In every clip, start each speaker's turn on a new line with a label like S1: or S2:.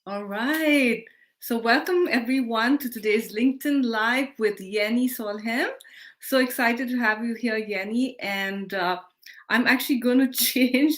S1: All right. So, welcome everyone to today's LinkedIn Live with Yennie Solheim. So excited to have you here, Yennie. And I'm actually going to change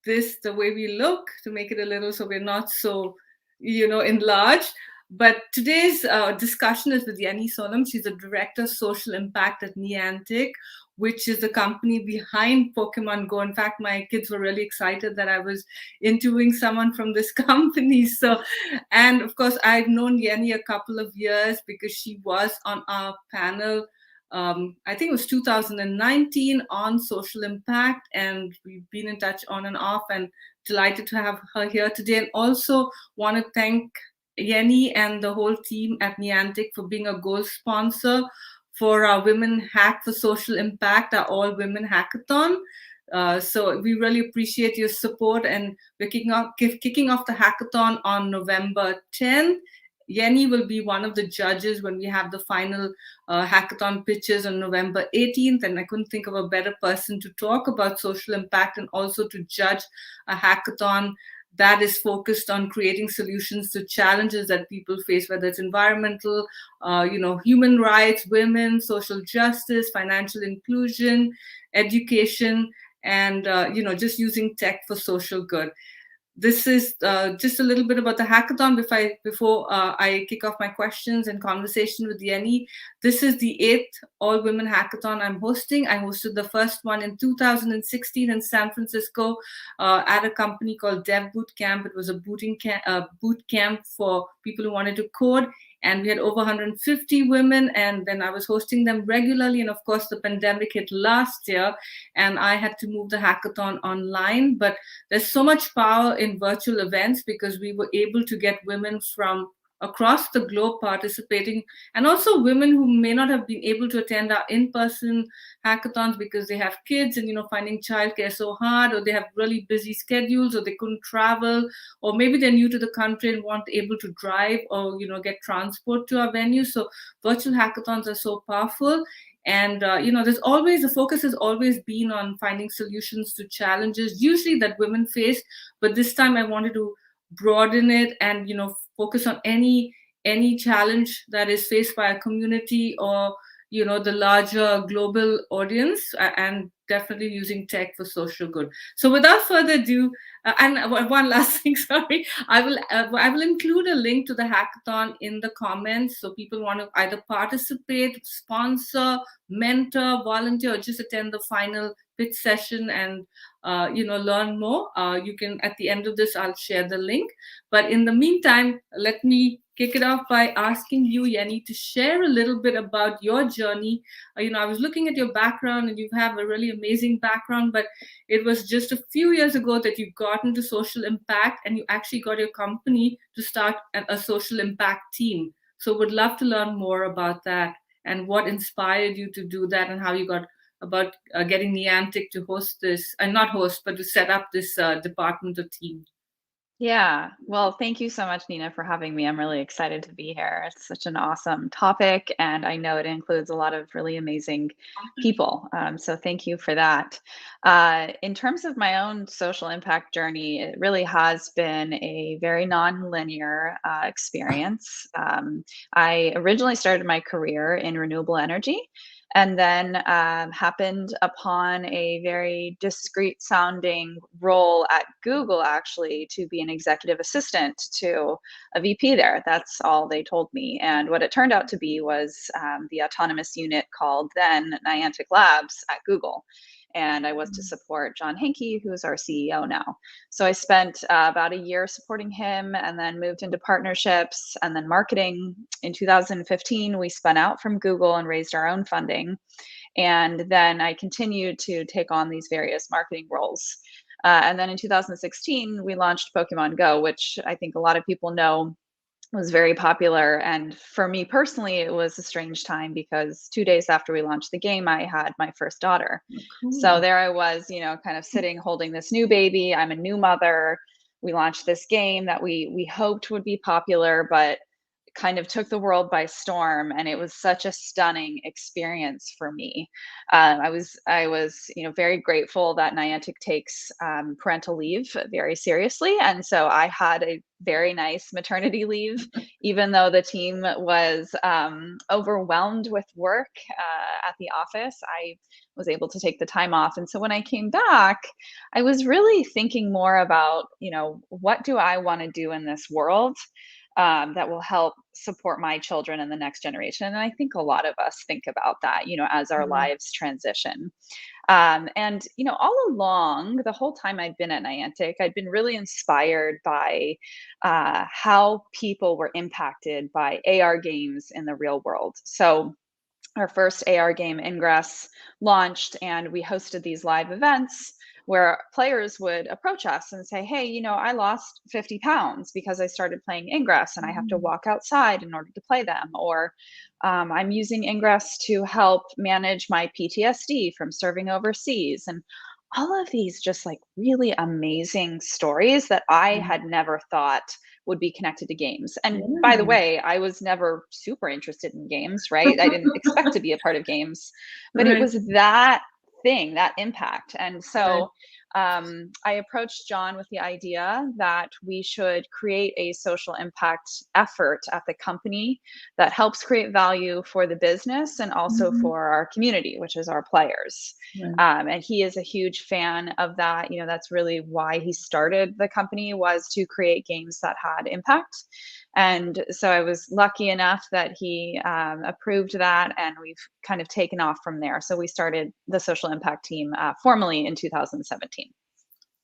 S1: the way we look to make it a little so we're not so, enlarged. But today's discussion is with Yennie Solheim. She's the Director of Social Impact at Niantic, which is the company behind Pokemon Go. In fact, my kids were really excited that I was interviewing someone from this company. So and of course, I've known Yennie a couple of years because she was on our panel. I think it was 2019 on social impact, and we've been in touch on and off. And delighted to have her here today. And also want to thank Yennie and the whole team at Niantic for being a gold sponsor for our Women Hack for Social Impact, our all women hackathon. So we really appreciate your support, and we're kicking off the hackathon on November 10th. Yennie will be one of the judges when we have the final hackathon pitches on November 18th. And I couldn't think of a better person to talk about social impact and also to judge a hackathon that is focused on creating solutions to challenges that people face, whether it's environmental, human rights, women, social justice, financial inclusion, education, and just using tech for social good. This is just a little bit about the hackathon before I kick off my questions and conversation with Yennie. This is the eighth all women hackathon I'm hosting. I hosted the first one in 2016 in San Francisco at a company called Dev Boot Camp. It was a boot camp for people who wanted to code, and we had over 150 women, and then I was hosting them regularly. And of course, the pandemic hit last year, and I had to move the hackathon online. But there's so much power in virtual events because we were able to get women from across the globe participating, and also women who may not have been able to attend our in-person hackathons because they have kids and finding childcare so hard, or they have really busy schedules, or they couldn't travel, or maybe they're new to the country and weren't able to drive or get transport to our venue. So virtual hackathons are so powerful. And there's always the focus has always been on finding solutions to challenges usually that women face, but this time I wanted to broaden it and focus on any challenge that is faced by a community or the larger global audience, and definitely using tech for social good. So without further ado, one last thing, sorry, I will include a link to the hackathon in the comments, so people want to either participate, sponsor, mentor, volunteer, or just attend the final pitch session and learn more. You can, at the end of this, I'll share the link. But in the meantime, let me kick it off by asking you, Yennie, to share a little bit about your journey. I was looking at your background, and you have a really amazing background, but it was just a few years ago that you got into social impact, and you actually got your company to start a social impact team. So would love to learn more about that and what inspired you to do that, and how you got about getting Niantic to host this, and not host, but to set up this department or team.
S2: Yeah. Well, thank you so much, Nyna, for having me. I'm really excited to be here. It's such an awesome topic, and I know it includes a lot of really amazing people. So thank you for that. In terms of my own social impact journey, it really has been a very non-linear experience. I originally started my career in renewable energy, and then happened upon a very discreet sounding role at Google, actually, to be an executive assistant to a VP there. That's all they told me. And what it turned out to be was the autonomous unit called then Niantic Labs at Google. And I was to support John Hankey, who's our CEO now. So I spent about a year supporting him, and then moved into partnerships and then marketing. In 2015, we spun out from Google and raised our own funding. And then I continued to take on these various marketing roles. And then in 2016, we launched Pokemon Go, which I think a lot of people know was very popular. And for me personally, it was a strange time because 2 days after we launched the game, I had my first daughter. So there I was, kind of sitting holding this new baby. I'm a new mother. We launched this game that we hoped would be popular, but kind of took the world by storm, and it was such a stunning experience for me. I was very grateful that Niantic takes parental leave very seriously, and so I had a very nice maternity leave, even though the team was overwhelmed with work at the office. I was able to take the time off, and so when I came back, I was really thinking more about, what do I want to do in this world that will help support my children and the next generation. And I think a lot of us think about that, as our
S1: Mhm.
S2: lives transition. And all along, the whole time I'd been at Niantic, I'd been really inspired by how people were impacted by AR games in the real world. So our first AR game, Ingress, launched, and we hosted these live events where players would approach us and say, "Hey, I lost 50 pounds because I started playing Ingress and I have to
S1: Mhm.
S2: walk outside in order to play them." Or I'm using Ingress to help manage my PTSD from serving overseas. And all of these just like really amazing stories that I
S1: Mhm.
S2: had never thought would be connected to games. And by the
S1: Yeah.
S2: way, I was never super interested in games, right? I didn't expect to be a part of games, but it
S1: Right.
S2: was that thing, that impact. And
S1: Right.
S2: so I approached John with the idea that we should create a social impact effort at the company that helps create value for the business and also
S1: Mhm.
S2: for our community, which is our players.
S1: Right.
S2: And he is a huge fan of that. That's really why he started the company, was to create games that had impact. And so I was lucky enough that he approved that, and we've kind of taken off from there. So we started the social impact team formally in 2017.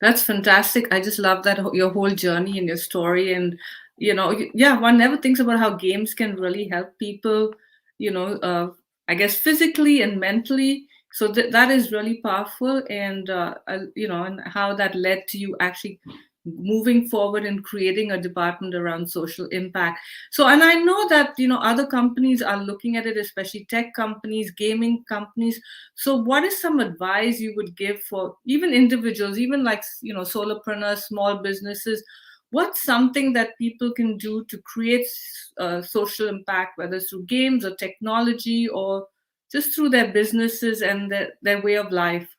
S1: That's fantastic. I just love that your whole journey and your story. And, yeah, one never thinks about how games can really help people, I guess physically and mentally. So that is really powerful. And, and how that led to you actually moving forward and creating a department around social impact. So, and I know that, other companies are looking at it, especially tech companies, gaming companies. So, what is some advice you would give for even individuals, even like, solopreneurs, small businesses? What's something that people can do to create social impact, whether it's through games or technology or just through their businesses and their way of life?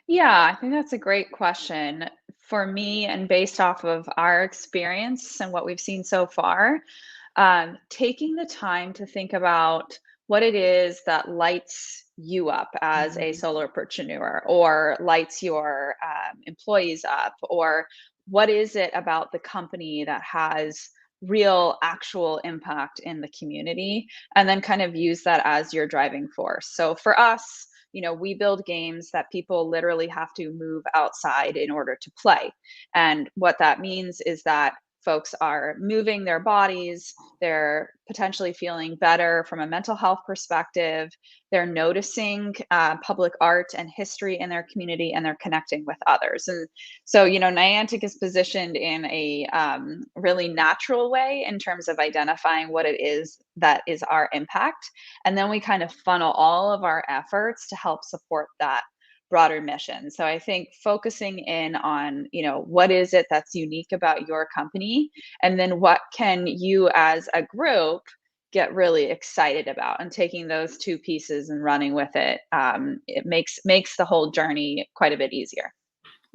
S2: Yeah, I think that's a great question. For me, and based off of our experience and what we've seen so far, taking the time to think about what it is that lights you up as a
S1: Mhm.
S2: solopreneur, or lights your employees up, or what is it about the company that has real actual impact in the community, and then kind of use that as your driving force. So for us, we build games that people literally have to move outside in order to play. And what that means is that folks are moving their bodies, they're potentially feeling better from a mental health perspective, they're noticing public art and history in their community, and they're connecting with others. And so, Niantic is positioned in a really natural way in terms of identifying what it is that is our impact. And then we kind of funnel all of our efforts to help support that broader mission. So I think focusing in on, what is it that's unique about your company, and then what can you as a group get really excited about, and taking those two pieces and running with it, it makes the whole journey quite a bit easier.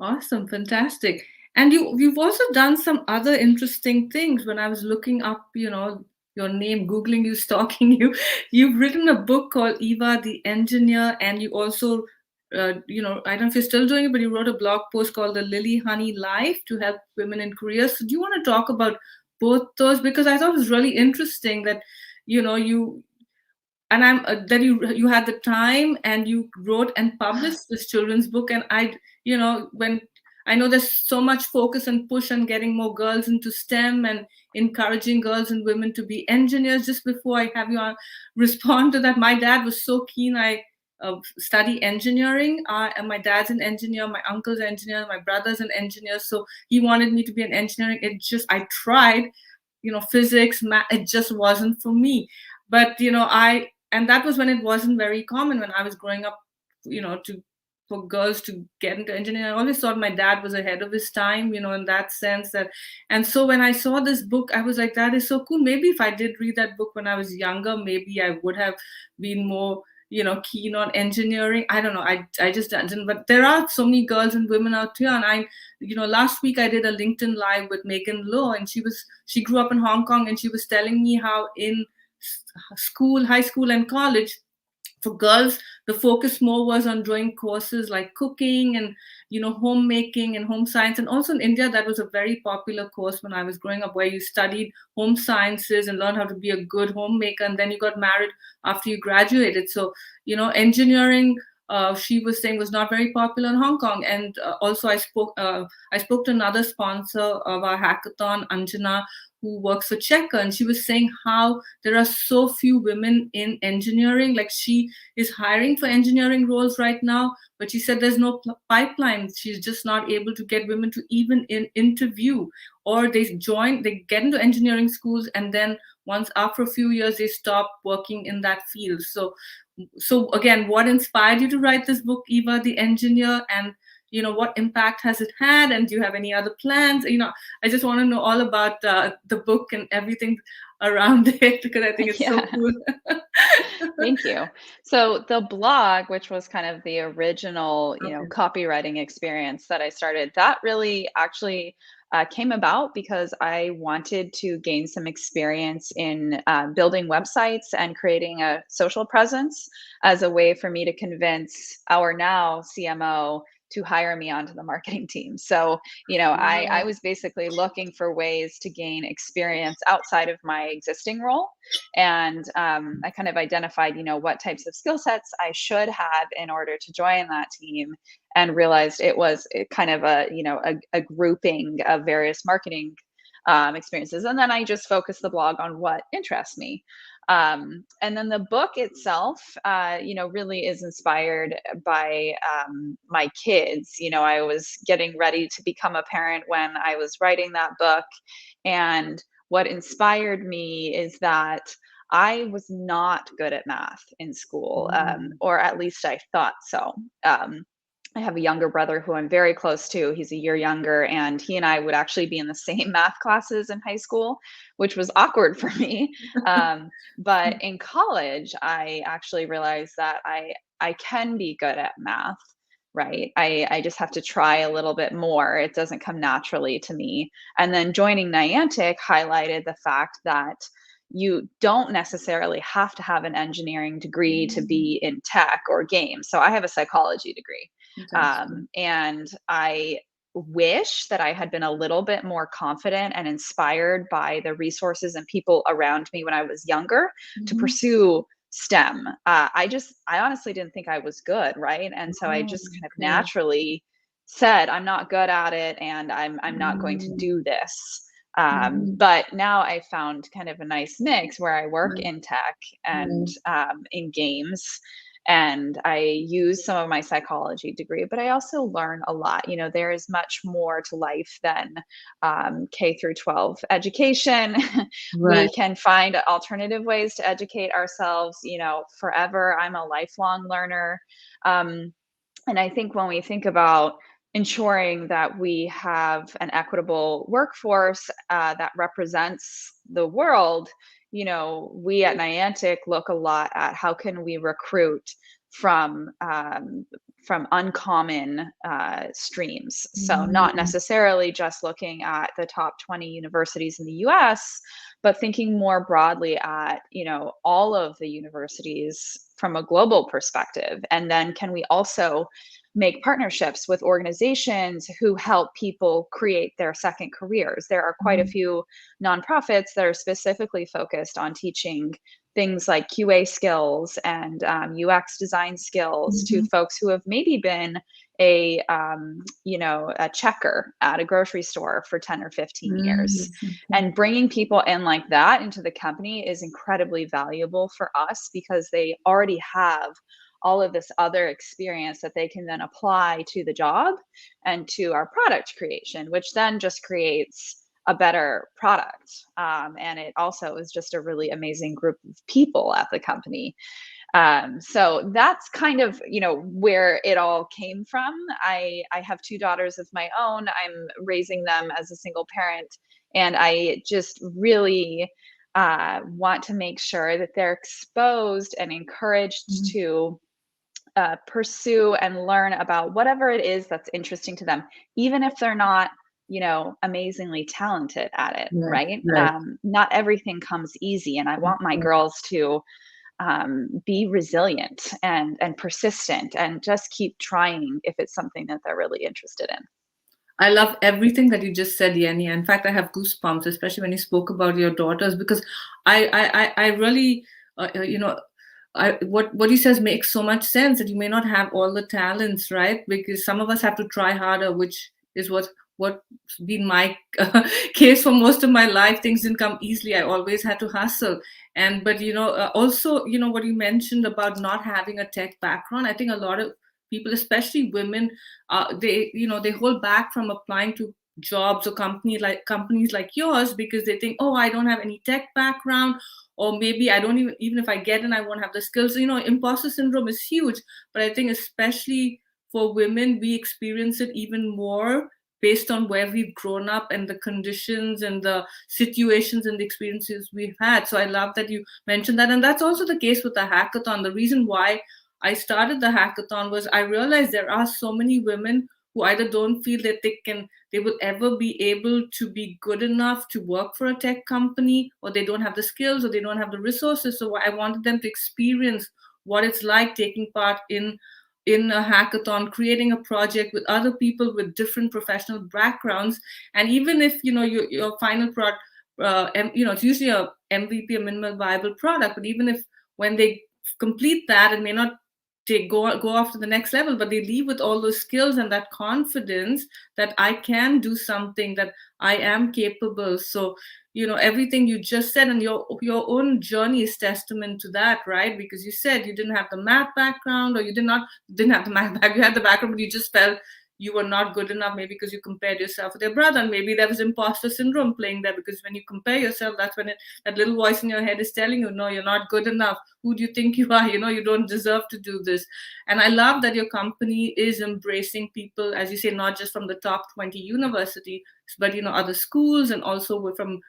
S1: Awesome, fantastic. And you've also done some other interesting things. When I was looking up, your name, Googling you, stalking you, you've written a book called Eva the Engineer, and you also, I don't know if you're still doing it, but you wrote a blog post called The Lily Honey Life to help women in Korea. So do you want to talk about both those? Because I thought it was really interesting that, you and I'm that you had the time and you wrote and published this children's book. And when I know there's so much focus and push on getting more girls into STEM and encouraging girls and women to be engineers. Just before I have you on, respond to that, my dad was so keen I study engineering, and my dad's an engineer, my uncle's an engineer, my brother's an engineer, so he wanted me to be an engineering. I tried, physics, math, it just wasn't for me. But I and that was when it wasn't very common when I was growing up, to for girls to get into engineering. I always thought my dad was ahead of his time, in that sense. That, and so when I saw this book, I was like, that is so cool. Maybe if I did read that book when I was younger, maybe I would have been more, keen on engineering. I don't know. I just didn't. But there are so many girls and women out here, and last week I did a LinkedIn Live with Megan Lowe, and she grew up in Hong Kong, and she was telling me how in school, high school, and college, for girls, the focus more was on doing courses like cooking and homemaking and home science. And also in India, that was a very popular course when I was growing up, where you studied home sciences and learned how to be a good homemaker, and then you got married after you graduated. So engineering, she was saying, was not very popular in Hong Kong. And also I spoke to another sponsor of our hackathon, Anjana, who works for Checker, and she was saying how there are so few women in engineering. Like, she is hiring for engineering roles right now, but she said there's no pipeline. She's just not able to get women to even interview, or they get into engineering schools, and then once after a few years they stop working in that field. So again, what inspired you to write this book, Eva the Engineer, and what impact has it had, and do you have any other plans? I just want to know all about the book and everything around it, because I think it's so cool.
S2: Thank you. So the blog, which was kind of the original, copywriting experience that I started, that really actually came about because I wanted to gain some experience in building websites and creating a social presence as a way for me to convince our now CMO to hire me onto the marketing team. So, I was basically looking for ways to gain experience outside of my existing role. And I kind of identified, what types of skill sets I should have in order to join that team, and realized it was kind of a grouping of various marketing experiences. And then I just focused the blog on what interests me. And then the book itself, really is inspired by my kids. I was getting ready to become a parent when I was writing that book. And what inspired me is that I was not good at math in school, or at least I thought so. I have a younger brother who I'm very close to. He's a year younger, and he and I would actually be in the same math classes in high school, which was awkward for me. But in college, I actually realized that I can be good at math, right? I just have to try a little bit more. It doesn't come naturally to me. And then joining Niantic highlighted the fact that you don't necessarily have to have an engineering degree to be in tech or games. So I have a psychology degree. And I wish that I had been a little bit more confident and inspired by the resources and people around me when I was younger to pursue STEM. I honestly didn't think I was good, right? And so I just kind of naturally said, I'm not good at it, and I'm not going to do this. But now I found kind of a nice mix where I work in tech and in games, and I use some of my psychology degree, but I also learn a lot. There is much more to life than K through 12 education. We can find alternative ways to educate ourselves, forever. I'm a lifelong learner. And I think when we think about ensuring that we have an equitable workforce that represents the world, we at Niantic look a lot at how can we recruit from uncommon streams. So not necessarily just looking at the top 20 universities in the US, but thinking more broadly at, all of the universities from a global perspective. And then can we also make partnerships with organizations who help people create their second careers? There are quite a few nonprofits that are specifically focused on teaching things like QA skills and UX design skills to folks who have maybe been a checker at a grocery store for 10 or 15 years. And bringing people in like that into the company is incredibly valuable for us, because they already have all of this other experience that they can then apply to the job and to our product creation, which then just creates a better product. And it also is just a really amazing group of people at the company. So that's kind of, where it all came from. I have two daughters of my own. I'm raising them as a single parent, and I just really want to make sure that they're exposed and encouraged to pursue and learn about whatever it is that's interesting to them, even if they're not, amazingly talented at it, right? Not everything comes easy, and I want my girls to be resilient and persistent and just keep trying if it's something that they're really interested in.
S1: I love everything that you just said, Yennie. In fact, I have goosebumps, especially when you spoke about your daughters, because I really, what he says makes so much sense, that you may not have all the talents, right? Because some of us have to try harder, which is what's been my case for most of my life. Things didn't come easily. I always had to hustle. But also, what you mentioned about not having a tech background, I think a lot of people, especially women, they hold back from applying to jobs or companies like yours, because they think, oh, I don't have any tech background, or maybe I don't even if I get in, I won't have the skills. Imposter syndrome is huge, but I think especially for women, we experience it even more based on where we've grown up and the conditions and the situations and the experiences we've had. So I love that you mentioned that. And that's also the case with the hackathon. The reason why I started the hackathon was I realized there are so many women who either don't feel that they will ever be able to be good enough to work for a tech company, or they don't have the skills, or they don't have the resources. So I wanted them to experience what it's like taking part in a hackathon, creating a project with other people with different professional backgrounds. And even if your final product, it's usually a MVP, a minimal viable product, but even if when they complete that, it may not go off to the next level, but they leave with all those skills and that confidence that I can do something, that I am capable. So everything you just said, and your own journey is testament to that, right? Because you said you didn't have the math background, or you didn't have the math background. You had the background, but you just felt you were not good enough, maybe because you compared yourself with your brother, and maybe there was imposter syndrome playing there, because when you compare yourself, that's when that little voice in your head is telling you, no, you're not good enough. Who do you think you are? You don't deserve to do this. And I love that your company is embracing people, as you say, not just from the top 20 universities, but other schools, and also from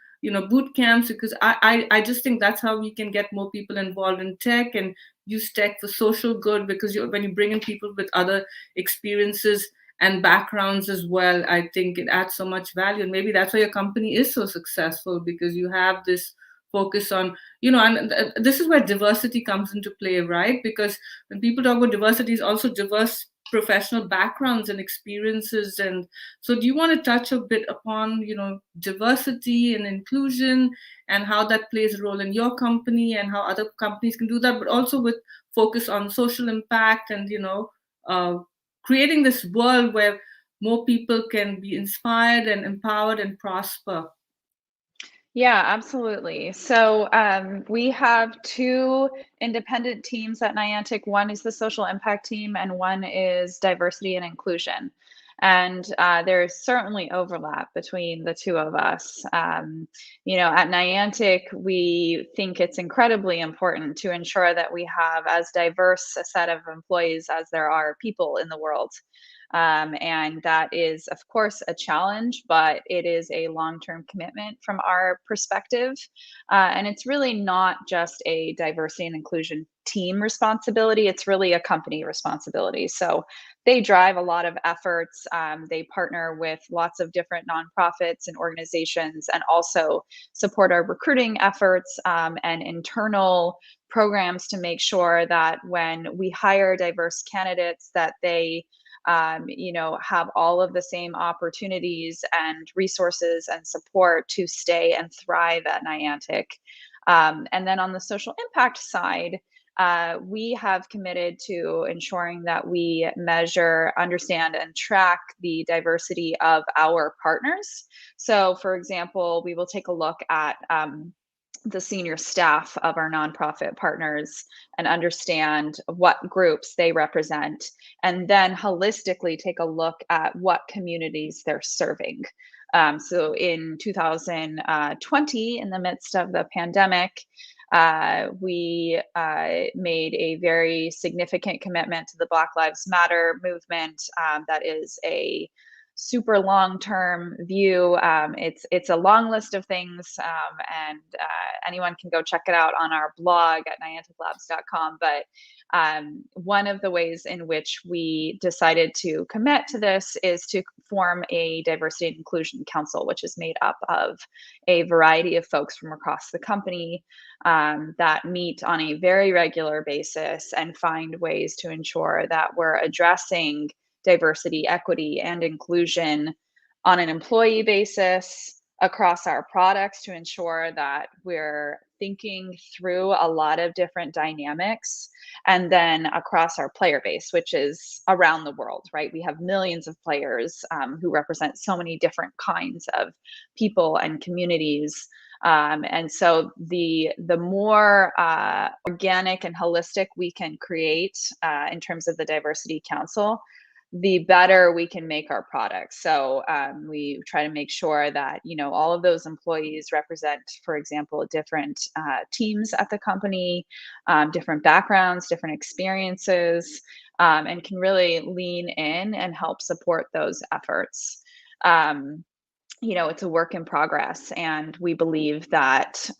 S1: boot camps, because I just think that's how we can get more people involved in tech and use tech for social good, because when you bring in people with other experiences and backgrounds as well, I think it adds so much value. And maybe that's why your company is so successful, because you have this focus on, and this is where diversity comes into play, right? Because when people talk about diversity, it's also diverse professional backgrounds and experiences. And so do you want to touch a bit upon diversity and inclusion, and how that plays a role in your company, and how other companies can do that, but also with focus on social impact, and creating this world where more people can be inspired and empowered and prosper?
S2: Yeah, absolutely. So we have two independent teams at Niantic. One is the social impact team, and one is diversity and inclusion. And there's certainly overlap between the two of us. At Niantic, we think it's incredibly important to ensure that we have as diverse a set of employees as there are people in the world. And that is, of course, a challenge, but it is a long-term commitment from our perspective. And it's really not just a diversity and inclusion team responsibility, it's really a company responsibility. So they drive a lot of efforts. They partner with lots of different nonprofits and organizations, and also support our recruiting efforts and internal programs to make sure that when we hire diverse candidates, that they have all of the same opportunities and resources and support to stay and thrive at Niantic. And then on the social impact side, we have committed to ensuring that we measure, understand, and track the diversity of our partners. So, for example, we will take a look at the senior staff of our nonprofit partners and understand what groups they represent, and then holistically take a look at what communities they're serving. So in 2020, in the midst of the pandemic, we made a very significant commitment to the Black Lives Matter movement. That is a super long-term view. It's a long list of things, and anyone can go check it out on our blog at nianticlabs.com. But one of the ways in which we decided to commit to this is to form a diversity and inclusion council, which is made up of a variety of folks from across the company that meet on a very regular basis and find ways to ensure that we're addressing diversity, equity, and inclusion on an employee basis across our products to ensure that we're thinking through a lot of different dynamics, and then across our player base, which is around the world, right? We have millions of players who represent so many different kinds of people and communities. And so the more organic and holistic we can create in terms of the Diversity Council, the better we can make our products. So we try to make sure that, you know, all of those employees represent, for example, different teams at the company, different backgrounds, different experiences, and can really lean in and help support those efforts. You know, it's a work in progress, and we believe that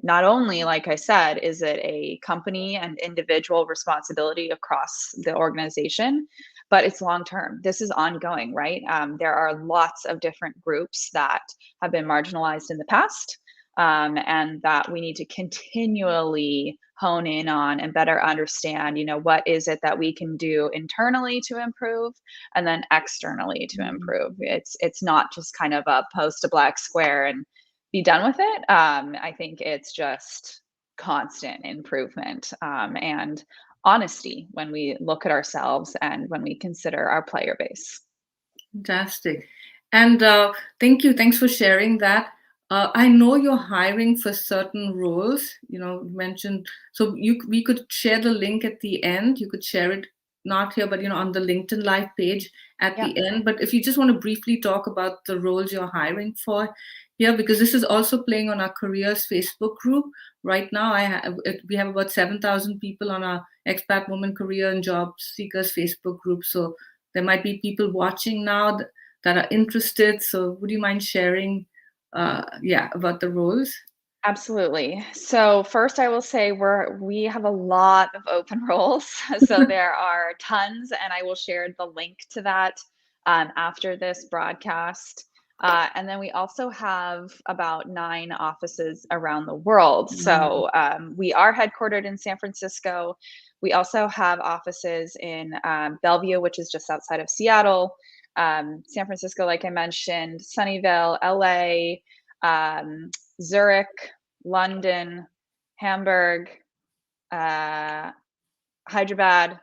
S2: not only, like I said, is it a company and individual responsibility across the organization, but it's long term. This is ongoing, right? There are lots of different groups that have been marginalized in the past, and that we need to continually hone in on and better understand, you know, what is it that we can do internally to improve, and then externally to improve. It's not just kind of a post a black square and be done with it. I think it's just constant improvement, and honesty when we look at ourselves and when we consider our player base.
S1: Fantastic. And thank you. Thanks for sharing that. I know you're hiring for certain roles, you know, you mentioned, so we could share the link at the end. You could share it, not here, but, you know, on the LinkedIn Live page at the end. But if you just want to briefly talk about the roles you're hiring for here, because this is also playing on our careers Facebook group. Right now, we have about 7,000 people on our Expat Women Career and Job Seekers Facebook group. So there might be people watching now that are interested. So would you mind sharing about the roles?
S2: Absolutely. So first I will say we have a lot of open roles. So there are tons, and I will share the link to that after this broadcast. And then we also have about 9 offices around the world. So we are headquartered in San Francisco. We also have offices in Bellevue, which is just outside of Seattle, San Francisco, like I mentioned, Sunnyvale, LA, Zurich, London, Hamburg, Hyderabad,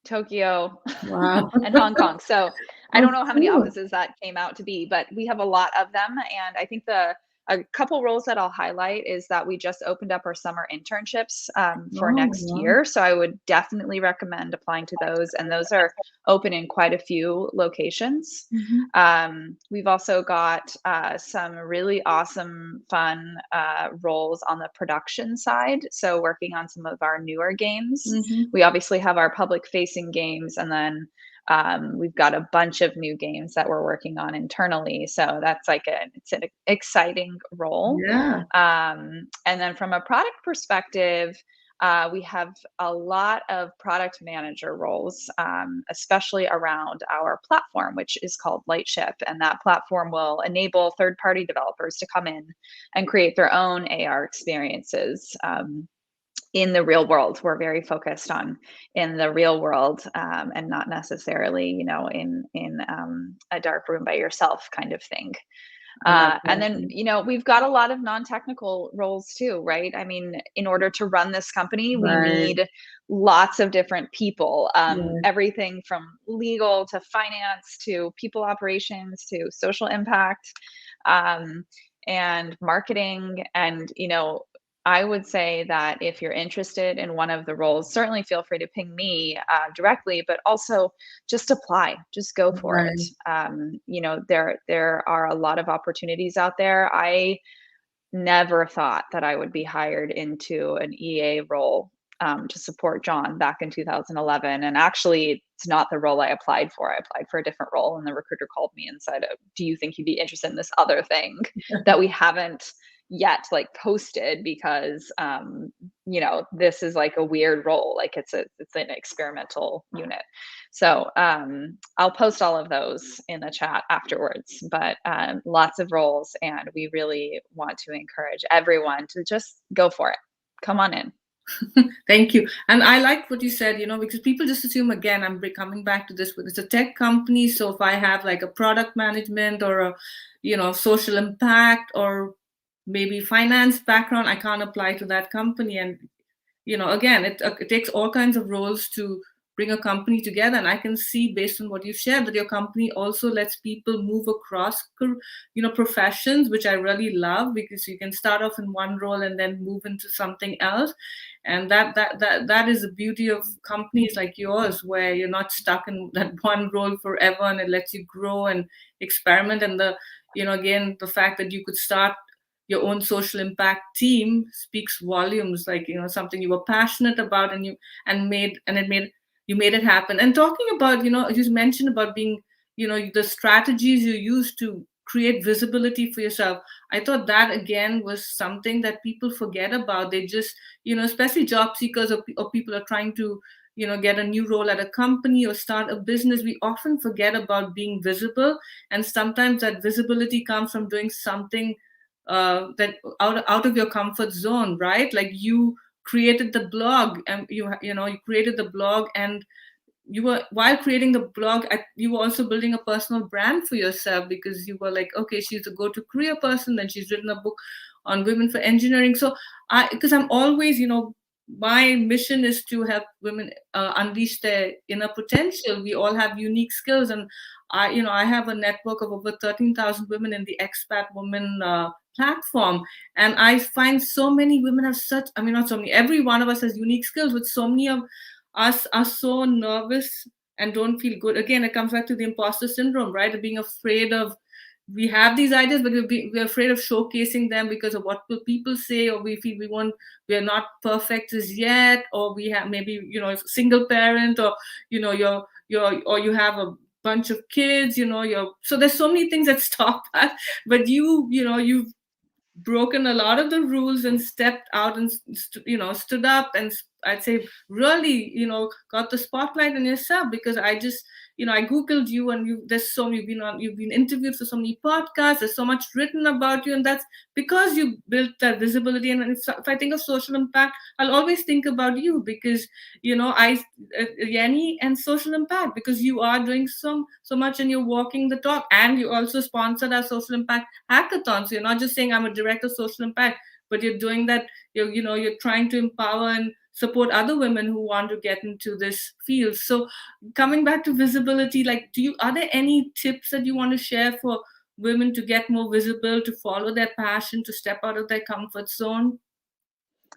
S2: Tokyo,
S1: Wow.
S2: and Hong Kong. So I don't know how many offices that came out to be, but we have a lot of them. And I think a couple roles that I'll highlight is that we just opened up our summer internships for next year. So I would definitely recommend applying to those. And those are open in quite a few locations. We've also got some really awesome, fun roles on the production side. So working on some of our newer games. We obviously have our public facing games, and then we've got a bunch of new games that we're working on internally. So that's it's an exciting role.
S1: Yeah.
S2: And then from a product perspective, we have a lot of product manager roles, especially around our platform, which is called Lightship. And that platform will enable third-party developers to come in and create their own AR experiences in the real world. We're very focused on in the real world, and not necessarily, you know, in a dark room by yourself kind of thing. And then, you know, we've got a lot of non-technical roles too, right? I mean, in order to run this company, we need lots of different people, everything from legal to finance to people operations to social impact, and marketing. And, you know, I would say that if you're interested in one of the roles, certainly feel free to ping me directly, but also just apply, just go for it.
S1: Right.
S2: There are a lot of opportunities out there. I never thought that I would be hired into an EA role to support John back in 2011. And actually, it's not the role I applied for. I applied for a different role, and the recruiter called me and said, "Do you think you'd be interested in this other thing that we haven't yet like posted? Because this is like a weird role. Like it's an experimental unit." So I'll post all of those in the chat afterwards, but lots of roles. And we really want to encourage everyone to just go for it. Come on in.
S1: Thank you. And I like what you said, because people just assume, again, I'm coming back to this, but it's a tech company. So if I have like a product management or social impact or maybe finance background, I can't apply to that company. And, again, it takes all kinds of roles to bring a company together. And I can see based on what you've shared that your company also lets people move across, professions, which I really love, because you can start off in one role and then move into something else. And that is the beauty of companies like yours, where you're not stuck in that one role forever, and it lets you grow and experiment. And again, the fact that you could start your own social impact team speaks volumes, like something you were passionate about, and you made it happen. And talking about, you mentioned about being, the strategies you use to create visibility for yourself. I thought that again was something that people forget about. They just, especially job seekers or people are trying to, get a new role at a company or start a business. We often forget about being visible, and sometimes that visibility comes from doing something that out of your comfort zone, right? Like you created the blog, and you created the blog, and you were, while creating the blog, you were also building a personal brand for yourself, because you were like, okay, she's a go-to career person, then she's written a book on women for engineering. So because I'm always, my mission is to help women unleash their inner potential. We all have unique skills, and I have a network of over 13,000 women in the Expat Women platform, and I find so many women have not so many, every one of us has unique skills, but so many of us are so nervous and don't feel good. Again, it comes back to the imposter syndrome, right? Of being afraid of, we have these ideas, but we're afraid of showcasing them because of what will people say, or we feel we're not perfect as yet, or we have maybe, single parent, or, or you have a bunch of kids, so there's so many things that stop us. But you've broken a lot of the rules and stepped out and stood up, and I'd say really got the spotlight on yourself, because I googled you, and you've been interviewed for so many podcasts, there's so much written about you, and that's because you built that visibility. And if I think of social impact, I'll always think about you, because Yennie and social impact, because you are doing so much, and you're walking the talk, and you also sponsored our social impact hackathon. So you're not just saying I'm a director of social impact, but you're doing that. You're trying to empower and support other women who want to get into this field. So coming back to visibility, like, are there any tips that you want to share for women to get more visible, to follow their passion, to step out of their comfort zone?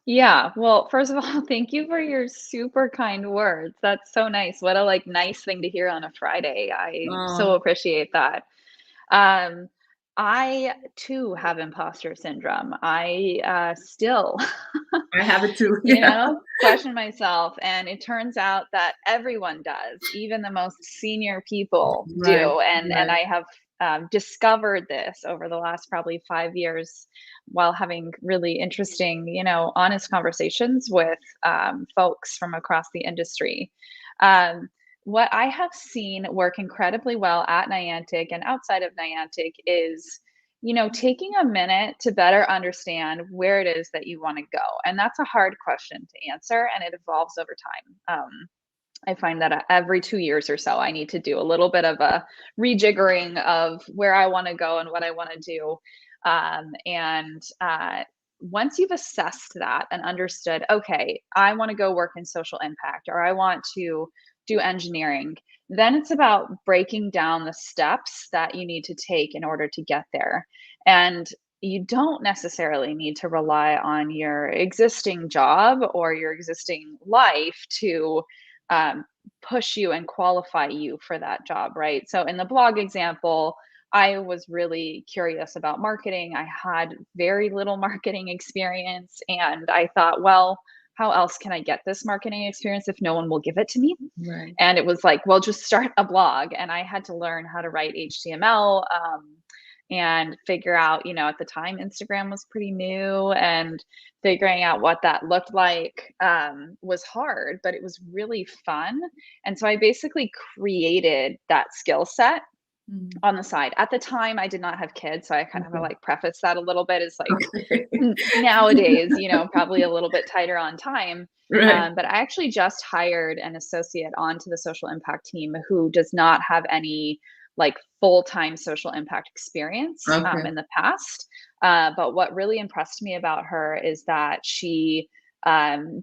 S2: Yeah. Well, first of all, thank you for your super kind words. That's so nice. What a nice thing to hear on a Friday. I so appreciate that. Um, I too have imposter syndrome. I still,
S1: I have it too. Yeah.
S2: question myself. And it turns out that everyone does, even the most senior people
S1: Right.
S2: do. And I have discovered this over the last probably 5 years while having really interesting, honest conversations with folks from across the industry. Um, what I have seen work incredibly well at Niantic and outside of Niantic is, taking a minute to better understand where it is that you want to go. And that's a hard question to answer, and it evolves over time. I find that every 2 years or so, I need to do a little bit of a rejiggering of where I want to go and what I want to do. Once you've assessed that and understood, okay, I want to go work in social impact, or I want to do engineering, then it's about breaking down the steps that you need to take in order to get there. And you don't necessarily need to rely on your existing job or your existing life to push you and qualify you for that job, right? So in the blog example, I was really curious about marketing. I had very little marketing experience, and I thought, well, how else can I get this marketing experience if no one will give it to me?
S1: Right.
S2: And it was like, well, just start a blog. And I had to learn how to write HTML, and figure out, at the time, Instagram was pretty new, and figuring out what that looked like was hard, but it was really fun. And so I basically created that skill set
S1: Mm.
S2: on the side. At the time, I did not have kids, so I kind of have
S1: Okay.
S2: like preface that a little bit. It's like
S1: Okay.
S2: nowadays, probably a little bit tighter on time.
S1: Right.
S2: But I actually just hired an associate onto the social impact team who does not have any like full-time social impact experience
S1: Okay.
S2: in the past. But what really impressed me about her is that she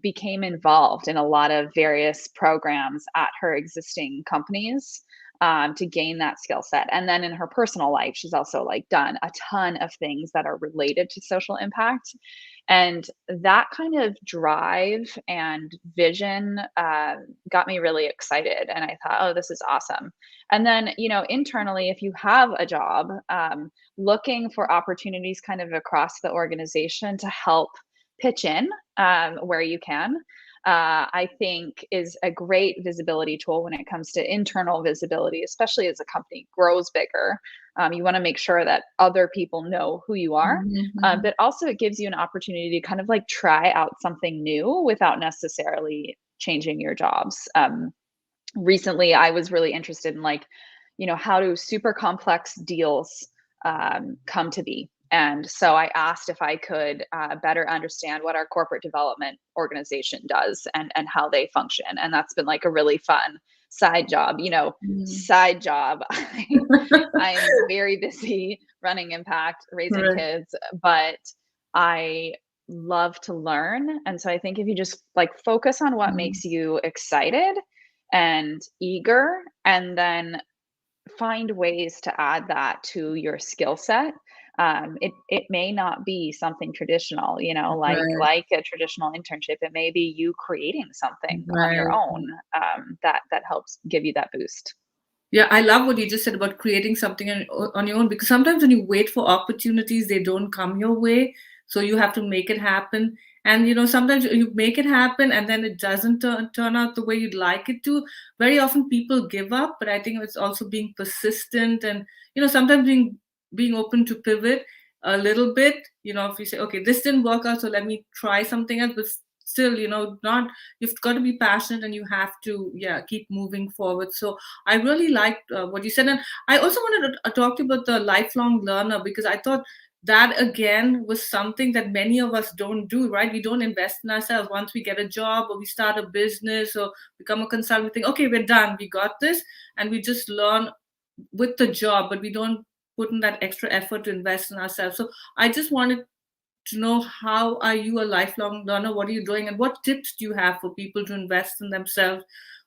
S2: became involved in a lot of various programs at her existing companies to gain that skill set. And then in her personal life, she's also like done a ton of things that are related to social impact. And that kind of drive and vision got me really excited. And I thought, oh, this is awesome. And then, internally, if you have a job, looking for opportunities kind of across the organization to help pitch in where you can, I think is a great visibility tool when it comes to internal visibility, especially as a company grows bigger. You want to make sure that other people know who you are,
S1: Mhm.
S2: but also it gives you an opportunity to kind of like try out something new without necessarily changing your jobs. Recently, I was really interested in like, how do super complex deals come to be? And so I asked if I could better understand what our corporate development organization does and how they function. And that's been like a really fun side job,
S1: Mhm.
S2: side job. I'm very busy running Impact, raising
S1: Right.
S2: kids, but I love to learn. And so I think if you just like focus on what
S1: Mhm.
S2: makes you excited and eager, and then find ways to add that to your skill set. It may not be something traditional,
S1: Right.
S2: like a traditional internship. It may be you creating something on your
S1: Right.
S2: own that helps give you that boost.
S1: Yeah, I love what you just said about creating something on your own, because sometimes when you wait for opportunities, they don't come your way. So you have to make it happen. And sometimes you make it happen and then it doesn't turn out the way you'd like it to. Very often people give up, but I think it's also being persistent and sometimes being open to pivot a little bit. If you say, okay, this didn't work out, so let me try something else, but still, not you've got to be passionate and you have to, yeah, keep moving forward. So I really liked what you said. And I also wanted to talk to you about the lifelong learner, because I thought that again was something that many of us don't do, right? We don't invest in ourselves. Once we get a job or we start a business or become a consultant, we think, okay, we're done, we got this, and we just learn with the job, but we don't put in that extra effort to invest in ourselves. So I just wanted to know, how are you a lifelong learner? What are you doing? And what tips do you have for people to invest in themselves,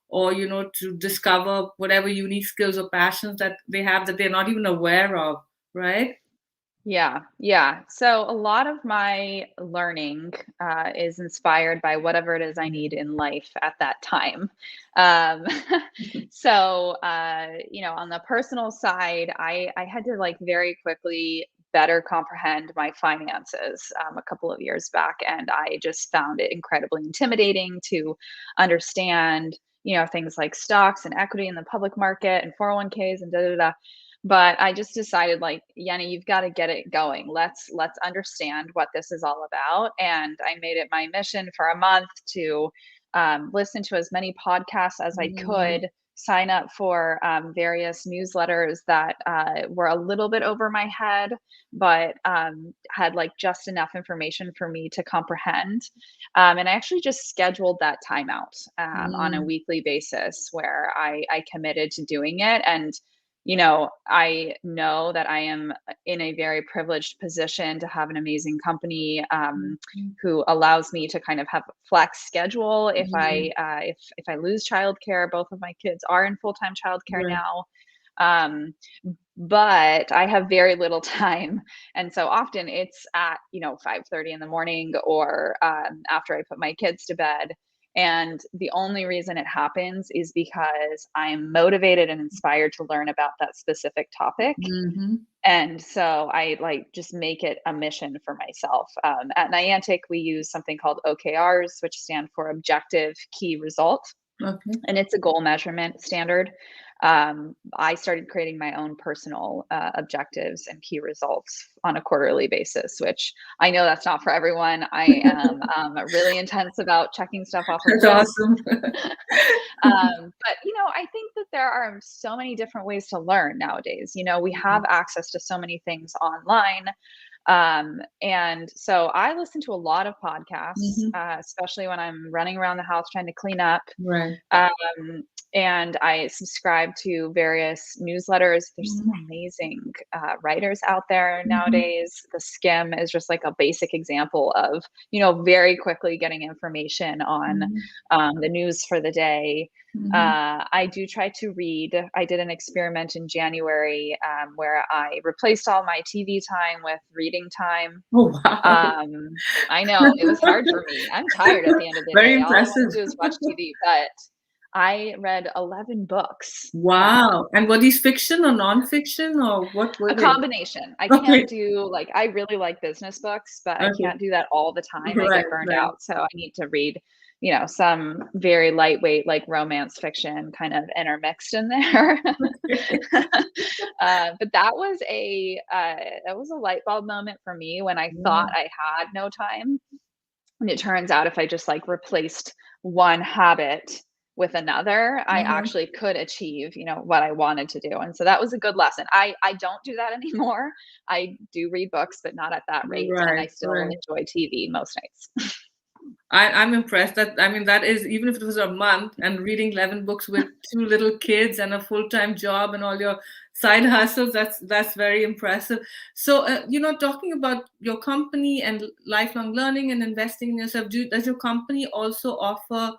S1: or, to discover whatever unique skills or passions that they have that they're not even aware of, right?
S2: Yeah, yeah. So a lot of my learning is inspired by whatever it is I need in life at that time. Um, so, on the personal side, I had to like very quickly better comprehend my finances a couple of years back, and I just found it incredibly intimidating to understand, things like stocks and equity in the public market and 401ks and da da da. But I just decided like, Yennie, you've got to get it going. Let's understand what this is all about. And I made it my mission for a month to listen to as many podcasts as I
S1: Mm.
S2: could, sign up for various newsletters that were a little bit over my head, but had like just enough information for me to comprehend. And I actually just scheduled that time out on a
S1: Mm.
S2: weekly basis where I committed to doing it. And I know that I am in a very privileged position to have an amazing company
S1: Mm.
S2: who allows me to kind of have a flex schedule. If
S1: Mm.
S2: I if I lose childcare, both of my kids are in full time childcare
S1: Right.
S2: now. But I have very little time. And so often it's at, 5:30 in the morning or after I put my kids to bed. And the only reason it happens is because I'm motivated and inspired to learn about that specific topic.
S1: Mm-hmm.
S2: And so I just make it a mission for myself. At Niantic, we use something called OKRs, which stand for Objective Key Result.
S1: Okay.
S2: And it's a goal measurement standard. I started creating my own personal objectives and key results on a quarterly basis, which I know that's not for everyone. I am really intense about checking stuff off of
S1: That's
S2: lists.
S1: awesome.
S2: But, I think that there are so many different ways to learn nowadays. We have access to so many things online. And so I listen to a lot of podcasts, especially when I'm running around the house trying to clean up.
S1: Right.
S2: And I subscribe to various newsletters. There's some amazing writers out there nowadays. The Skim is just like a basic example of, very quickly getting information on the news for the day. I do try to read. I did an experiment in January where I replaced all my TV time with reading time.
S1: Oh, wow.
S2: I know it was hard for me. I'm tired at the end of the
S1: Very
S2: day.
S1: impressive.
S2: All I want to do is watch TV, but I read 11 books.
S1: Wow. And were these fiction or nonfiction or what were
S2: A
S1: they?
S2: combination. I can't do I really like business books, but I can't do that all the time. I get burned out. So I need to read, some very lightweight, romance fiction kind of intermixed in there. But that was a light bulb moment for me when I thought I had no time. And it turns out if I just replaced one habit with another, I actually could achieve, what I wanted to do. And so that was a good lesson. I don't do that anymore. I do read books, but not at that rate. And I still enjoy TV most nights.
S1: I'm impressed that is, even if it was a month and reading 11 books with 2 little kids and a full-time job and all your side hustles, that's very impressive. So, talking about your company and lifelong learning and investing in yourself, does your company also offer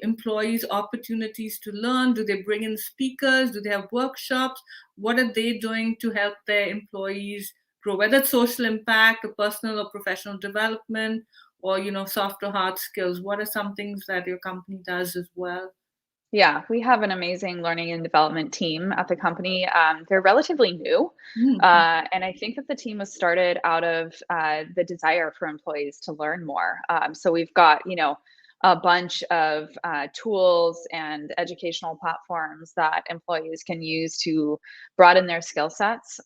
S1: employees opportunities to learn? Do they bring in speakers? Do they have workshops? What are they doing to help their employees grow, whether it's social impact or personal or professional development, or soft or hard skills? What are some things that your company does as well?
S2: Yeah, we have an amazing learning and development team at the company. They're relatively new. And I think that the team was started out of the desire for employees to learn more. So we've got, a bunch of tools and educational platforms that employees can use to broaden their skill sets.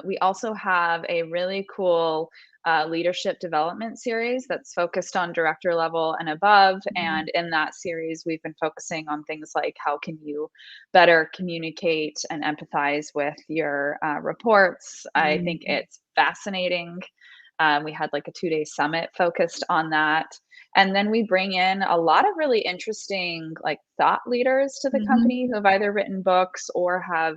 S2: We also have a really cool leadership development series that's focused on director level and above. And in that series, we've been focusing on things like how can you better communicate and empathize with your reports. I think it's fascinating. We had a 2-day summit focused on that. And then we bring in a lot of really interesting thought leaders to the company who have either written books or have,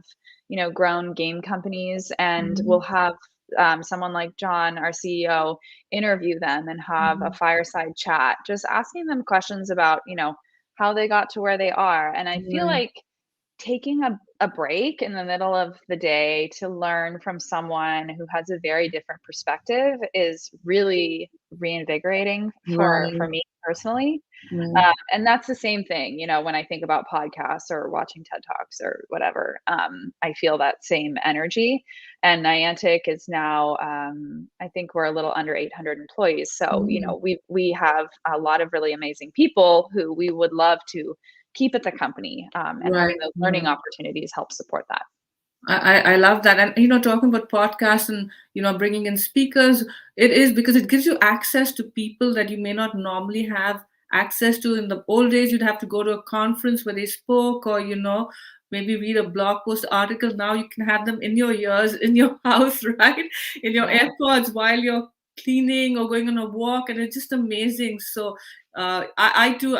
S2: grown game companies. And we'll have someone like John, our CEO, interview them and have a fireside chat, just asking them questions about, how they got to where they are. And I feel like taking a break in the middle of the day to learn from someone who has a very different perspective is really reinvigorating for me personally. And that's the same thing, when I think about podcasts or watching TED Talks or whatever, I feel that same energy. And Niantic is now, I think we're a little under 800 employees. So, we have a lot of really amazing people who we would love to keep at the company, and having those learning opportunities help support that.
S1: I love that. And, talking about podcasts and, bringing in speakers, it is because it gives you access to people that you may not normally have access to. In the old days, you'd have to go to a conference where they spoke or, maybe read a blog post article. Now you can have them in your ears, in your house, right? In your AirPods while you're cleaning or going on a walk. And it's just amazing. So I too,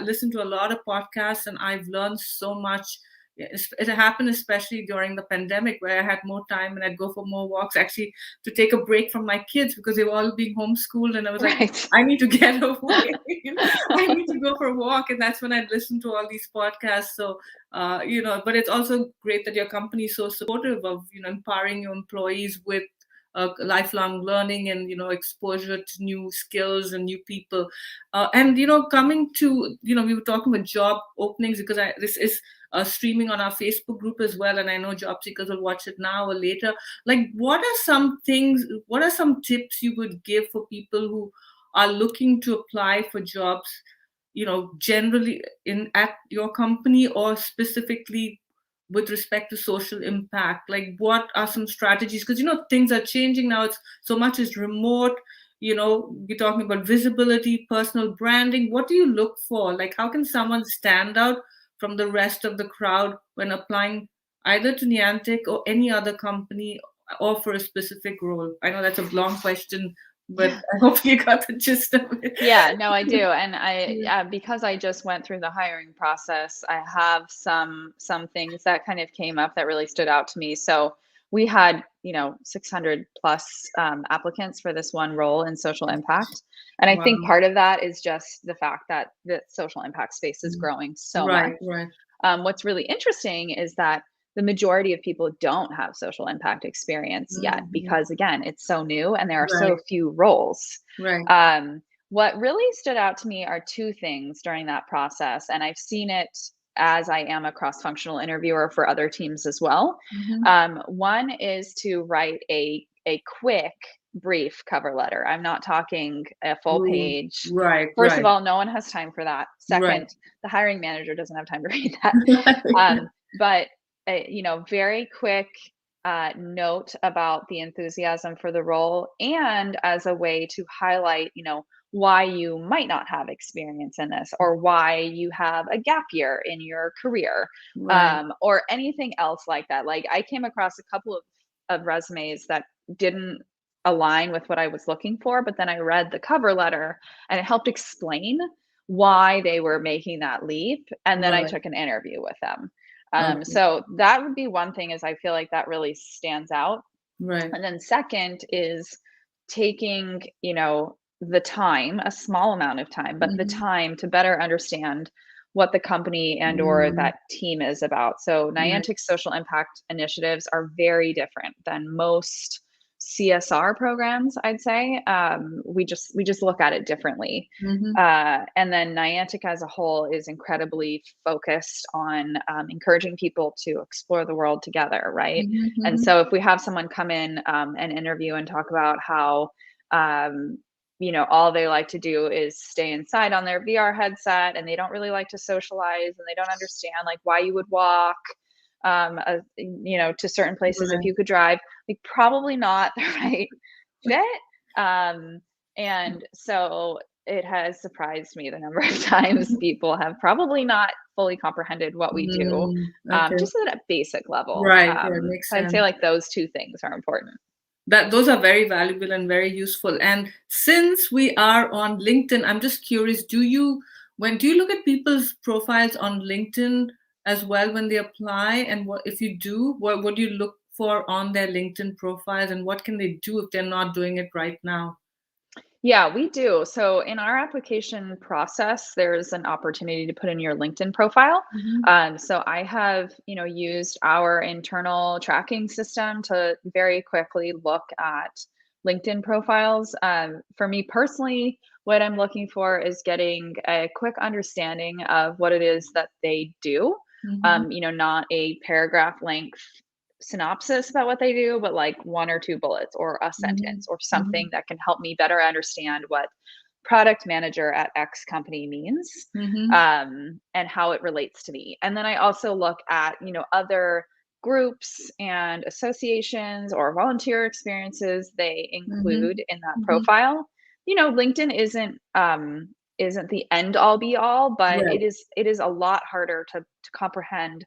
S1: listen to a lot of podcasts, and I've learned so much it happened especially during the pandemic, where I had more time and I'd go for more walks, actually to take a break from my kids because they were all being homeschooled, and I was like,
S2: Right.
S1: I need to get away. I need to go for a walk, and that's when I'd listen to all these podcasts. So but it's also great that your company is so supportive of empowering your employees with lifelong learning and exposure to new skills and new people, and coming to we were talking about job openings, because this is streaming on our Facebook group as well, and I know job seekers will watch it now or later. Like, what are some tips you would give for people who are looking to apply for jobs, generally at your company, or specifically with respect to social impact? Like, what are some strategies? Because things are changing now. It's so much is remote. We're talking about visibility, personal branding. What do you look for? Like, how can someone stand out from the rest of the crowd when applying either to Niantic or any other company, or for a specific role? I know that's a long question, but I hope you got the gist of it.
S2: Yeah, no, I do. And because I just went through the hiring process, I have some things that kind of came up that really stood out to me. So we had, 600 plus applicants for this one role in social impact. And I think
S1: Wow.
S2: part of that is just the fact that the social impact space is growing so much.
S1: Right.
S2: What's really interesting is that the majority of people don't have social impact experience yet, because again, it's so new and there are so few roles.
S1: Right.
S2: What really stood out to me are two things during that process, and I've seen it as I am a cross-functional interviewer for other teams as well. One is to write a quick, brief cover letter. I'm not talking a full page.
S1: Right.
S2: First of all, no one has time for that. Second, the hiring manager doesn't have time to read that. But very quick note about the enthusiasm for the role, and as a way to highlight, why you might not have experience in this, or why you have a gap year in your career, or anything else like that. Like, I came across a couple of resumes that didn't align with what I was looking for, but then I read the cover letter and it helped explain why they were making that leap, and then I took an interview with them. So that would be one thing, is I feel like that really stands out. And then second is taking, the time, a small amount of time, but the time to better understand what the company and or that team is about. So Niantic's social impact initiatives are very different than most CSR programs, I'd say. We just look at it differently. And then Niantic as a whole is incredibly focused on encouraging people to explore the world together, right? And so if we have someone come in and interview and talk about how all they like to do is stay inside on their VR headset, and they don't really like to socialize, and they don't understand like why you would walk to certain places if you could drive, like, probably not the right fit. And so it has surprised me the number of times people have probably not fully comprehended what we do, just at a basic level.
S1: Makes
S2: so I'd
S1: sense.
S2: say like those two things are important.
S1: Those are very valuable and very useful. And since we are on LinkedIn, I'm just curious, do you look at people's profiles on LinkedIn as well when they apply? And if you do, what do you look for on their LinkedIn profiles, and what can they do if they're not doing it right now?
S2: Yeah, we do. So in our application process, there's an opportunity to put in your LinkedIn profile. So I have, used our internal tracking system to very quickly look at LinkedIn profiles. For me personally, what I'm looking for is getting a quick understanding of what it is that they do. Not a paragraph length synopsis about what they do, but like one or two bullets or a sentence or something that can help me better understand what product manager at X company means, and how it relates to me. And then I also look at, other groups and associations or volunteer experiences they include in that profile. LinkedIn isn't the end all be all, but it is a lot harder to comprehend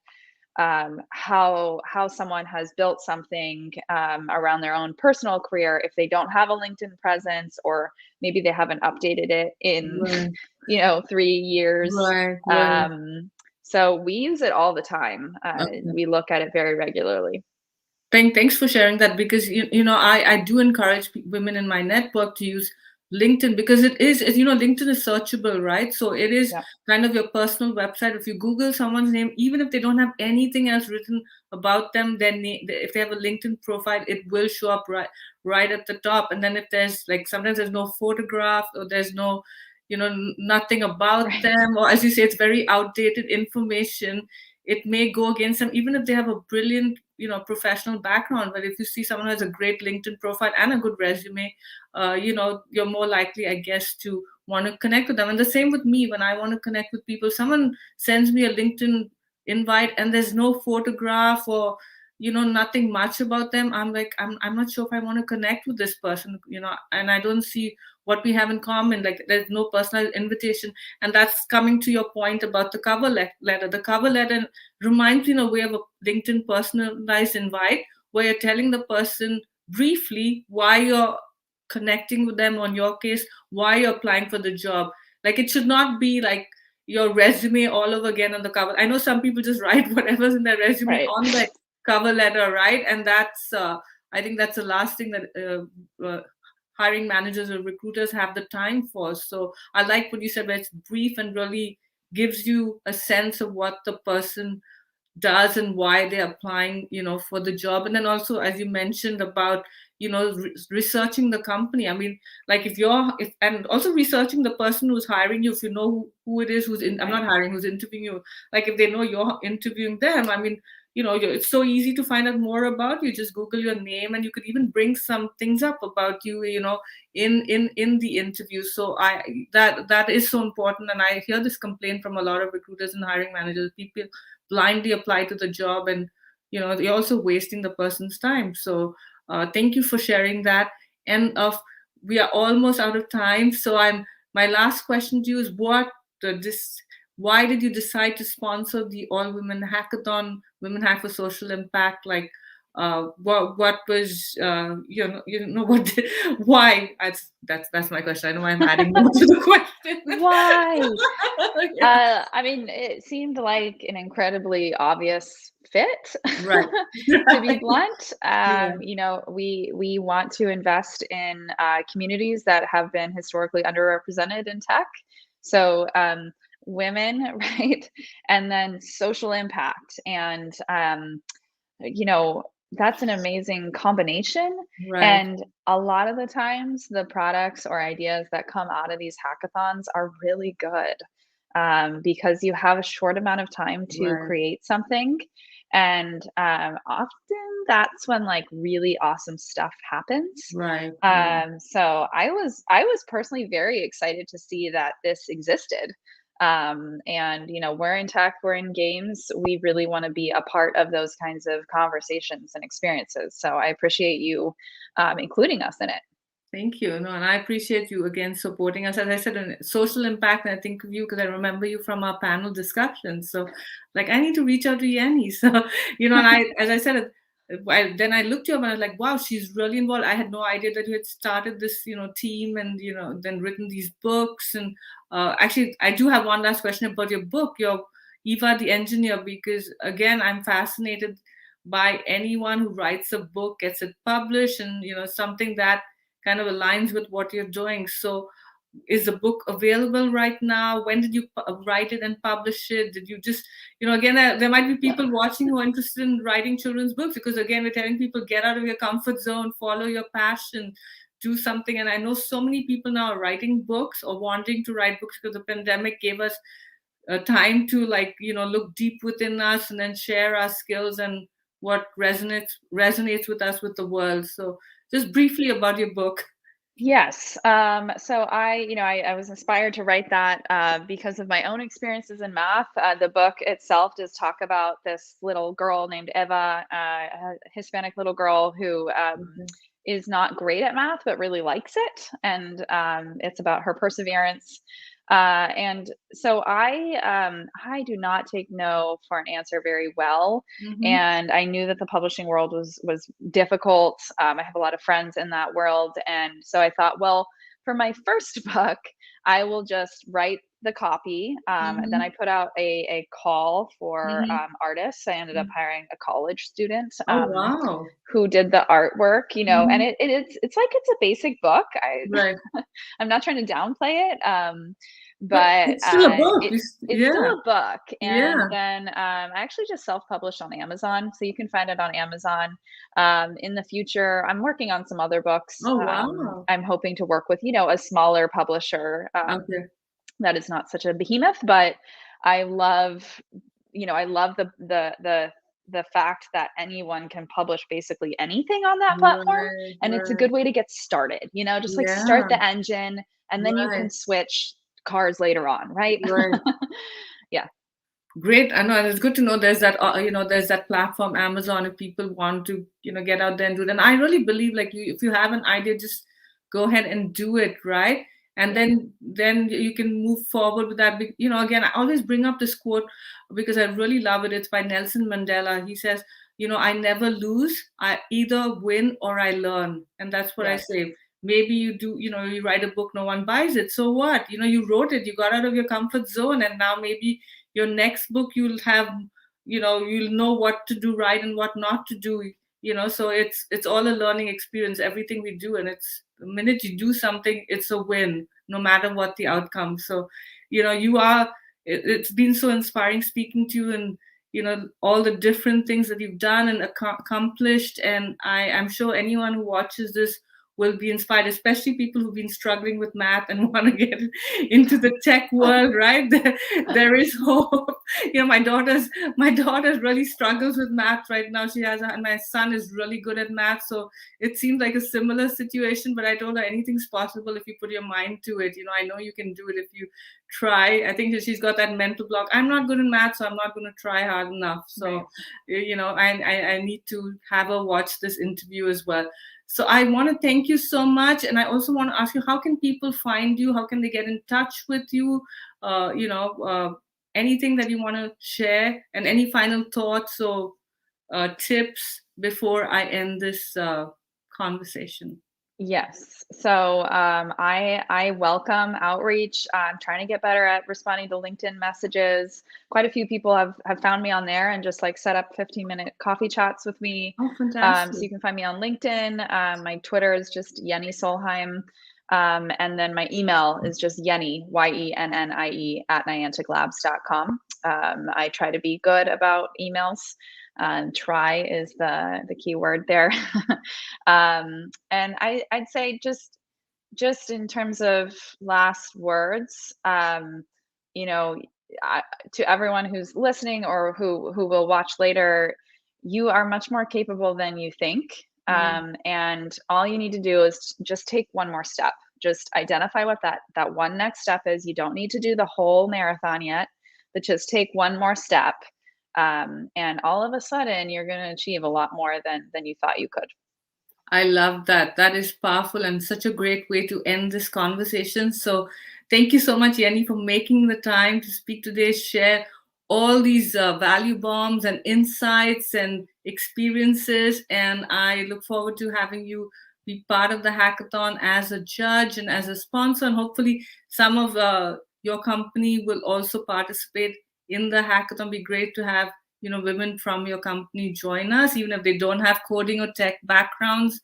S2: how someone has built something around their own personal career if they don't have a LinkedIn presence, or maybe they haven't updated it in 3 years. So we use it all the time.
S1: Okay.
S2: We look at it very regularly.
S1: Thanks for sharing that, because I do encourage women in my network to use LinkedIn, because LinkedIn is searchable, right? So it is
S2: Yeah.
S1: kind of your personal website. If you Google someone's name, even if they don't have anything else written about them, then if they have a LinkedIn profile, it will show up right at the top. And then if there's like, sometimes there's no photograph, or there's no nothing about
S2: Right.
S1: them, or as you say, it's very outdated information, it may go against them, even if they have a brilliant professional background. But if you see someone who has a great LinkedIn profile and a good resume, you're more likely, I guess, to want to connect with them. And the same with me, when I want to connect with people, someone sends me a LinkedIn invite and there's no photograph, or nothing much about them, I'm like, I'm not sure if I want to connect with this person, and I don't see what we have in common. Like, there's no personal invitation. And that's coming to your point about the cover letter. The cover letter reminds me in a way of a LinkedIn personalized invite, where you're telling the person briefly why you're connecting with them, on your case, why you're applying for the job. Like, it should not be like your resume all over again on the cover. I know some people just write whatever's in their resume
S2: Right.
S1: on the cover letter, right? And that's I think that's the last thing that hiring managers or recruiters have the time for. So I like what you said, where it's brief and really gives you a sense of what the person does and why they're applying for the job. And then also, as you mentioned about researching the company, I mean, like, if and also researching the person who's hiring you, if you know who it is who's in, I'm not
S2: Right.
S1: hiring, who's interviewing you, like if they know you're interviewing them, I mean, it's so easy to find out more about you. Just Google your name, and you could even bring some things up about you, in the interview. So that is so important. And I hear this complaint from a lot of recruiters and hiring managers. People blindly apply to the job, and they're also wasting the person's time. So thank you for sharing that. And we are almost out of time, so my last question to you is, why did you decide to sponsor the all women hackathon, Women Hack for Social Impact? Like, what was what why? That's my question. I know I'm adding more to the question.
S2: Why?
S1: Yeah.
S2: I mean, it seemed like an incredibly obvious fit,
S1: Right.
S2: to be blunt.
S1: Yeah.
S2: We want to invest in communities that have been historically underrepresented in tech. So women, right, and then social impact, and that's an amazing combination.
S1: Right.
S2: And a lot of the times, the products or ideas that come out of these hackathons are really good, because you have a short amount of time to
S1: Right.
S2: create something. And often that's when like really awesome stuff happens.
S1: Right. Right.
S2: So I was personally very excited to see that this existed. And we're in tech, we're in games. We really want to be a part of those kinds of conversations and experiences. So I appreciate you including us in it.
S1: Thank you. No, and I appreciate you again supporting us. As I said, in social impact, and I think of you because I remember you from our panel discussion. So, like, I need to reach out to Yennie. So, and as I said, then I looked you up and I was like, wow, she's really involved. I had no idea that you had started this, team, and then written these books. And actually, I do have one last question about your book, your Eva the Engineer, because again, I'm fascinated by anyone who writes a book, gets it published, and something that kind of aligns with what you're doing. So is the book available right now? When did you write it and publish it? Did you just, again, there might be people watching who are interested in writing children's books, because again, we're telling people, get out of your comfort zone, follow your passion, do something. And I know so many people now are writing books or wanting to write books, because the pandemic gave us time to, like, look deep within us and then share our skills and what resonates with us, with the world. So just briefly about your book.
S2: Yes. So I was inspired to write that because of my own experiences in math. The book itself does talk about this little girl named Eva, a Hispanic little girl who
S1: Okay.
S2: is not great at math but really likes it, and it's about her perseverance. And so I do not take no for an answer very well,
S1: Mm-hmm.
S2: and I knew that the publishing world was difficult. I have a lot of friends in that world, and so I thought, well, for my first book, I will just write the copy. Then I put out a call for artists. I ended up hiring a college student
S1: Oh, wow.
S2: who did the artwork, you know, and it's like it's a basic book.
S1: Right.
S2: I'm not trying to downplay it,
S1: But
S2: but
S1: it's still a book.
S2: it's still
S1: Yeah.
S2: a book. And
S1: Yeah.
S2: then I actually just self-published on Amazon, so you can find it on Amazon. In the future, I'm working on some other books.
S1: Oh, wow.
S2: I'm hoping to work with, you know, a smaller publisher
S1: Okay.
S2: that is not such a behemoth, but I love, you know, I love the fact that anyone can publish basically anything on that platform,
S1: Right,
S2: and it's a
S1: right.
S2: good way to get started, you know, just like start
S1: Yeah,
S2: the engine and then you can
S1: right,
S2: switch cars later on, right?
S1: right.
S2: Yeah.
S1: Great. I know, and it's good to know there's that, there's that platform, Amazon, if people want to, get out there and do it. And I really believe, like, if you have an idea, just go ahead and do it, right? And
S2: Yeah.
S1: then you can move forward with that. Again, I always bring up this quote because I really love it. It's by Nelson Mandela. He says, I never lose. I either win or I learn. And that's what I
S2: Yes.
S1: say. Maybe you do, you write a book, no one buys it. So what? You wrote it, you got out of your comfort zone, and now maybe your next book you'll have, you'll know what to do right and what not to do. So it's all a learning experience, everything we do. And it's the minute you do something, it's a win, no matter what the outcome. So it's been so inspiring speaking to you, and all the different things that you've done and accomplished. And I'm sure anyone who watches this will be inspired, especially people who've been struggling with math and want to get into the tech world, right? There is hope. My daughter really struggles with math right now. And my son is really good at math. So it seems like a similar situation, but I told her anything's possible if you put your mind to it. I know you can do it if you try. I think that she's got that mental block. I'm not good in math, so I'm not going to try hard enough. So,
S2: Right.
S1: I need to have her watch this interview as well. So I want to thank you so much. And I also want to ask you, how can people find you? How can they get in touch with you? Anything that you want to share, and any final thoughts or tips before I end this conversation?
S2: Yes. So I welcome outreach. I'm trying to get better at responding to LinkedIn messages. Quite a few people have found me on there and just like set up 15-minute coffee chats with me.
S1: Oh,
S2: So
S1: fantastic.
S2: you can find me on LinkedIn. My Twitter is just Yennie Solheim. And then my email is just Yennie, Yennie at nianticlabs.com. I try to be good about emails. Try is the key word there. And I'd say just in terms of last words, you know, to everyone who's listening or who will watch later, you are much more capable than you think. And all you need to do is just take one more step. Just identify what that one next step is. You don't need to do the whole marathon yet, but just take one more step. And all of a sudden, you're going to achieve a lot more than you thought you could.
S1: I love that. That is powerful and such a great way to end this conversation. So, thank you so much, Yennie, for making the time to speak today, share all these value bombs and insights and experiences. And I look forward to having you be part of the hackathon as a judge and as a sponsor. And hopefully, some of your company will also participate in the hackathon. Be great to have women from your company join us, even if they don't have coding or tech backgrounds.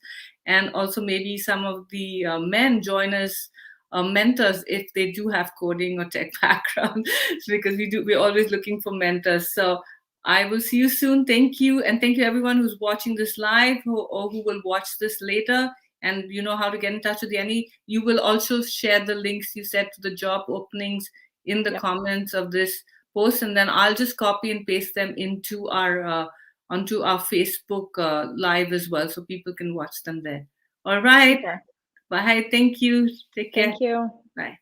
S1: And also maybe some of the men join us, mentors, if they do have coding or tech background, because we're always looking for mentors. So I will see you soon. Thank you. And thank you everyone who's watching this live or who will watch this later. And you know how to get in touch with Yennie. You will also share the links you said to the job openings in the comments of this post, and then I'll just copy and paste them into our onto our Facebook live as well, so people can watch them there. All right.
S2: Super.
S1: Bye. Thank you. Take care.
S2: Thank you.
S1: Bye.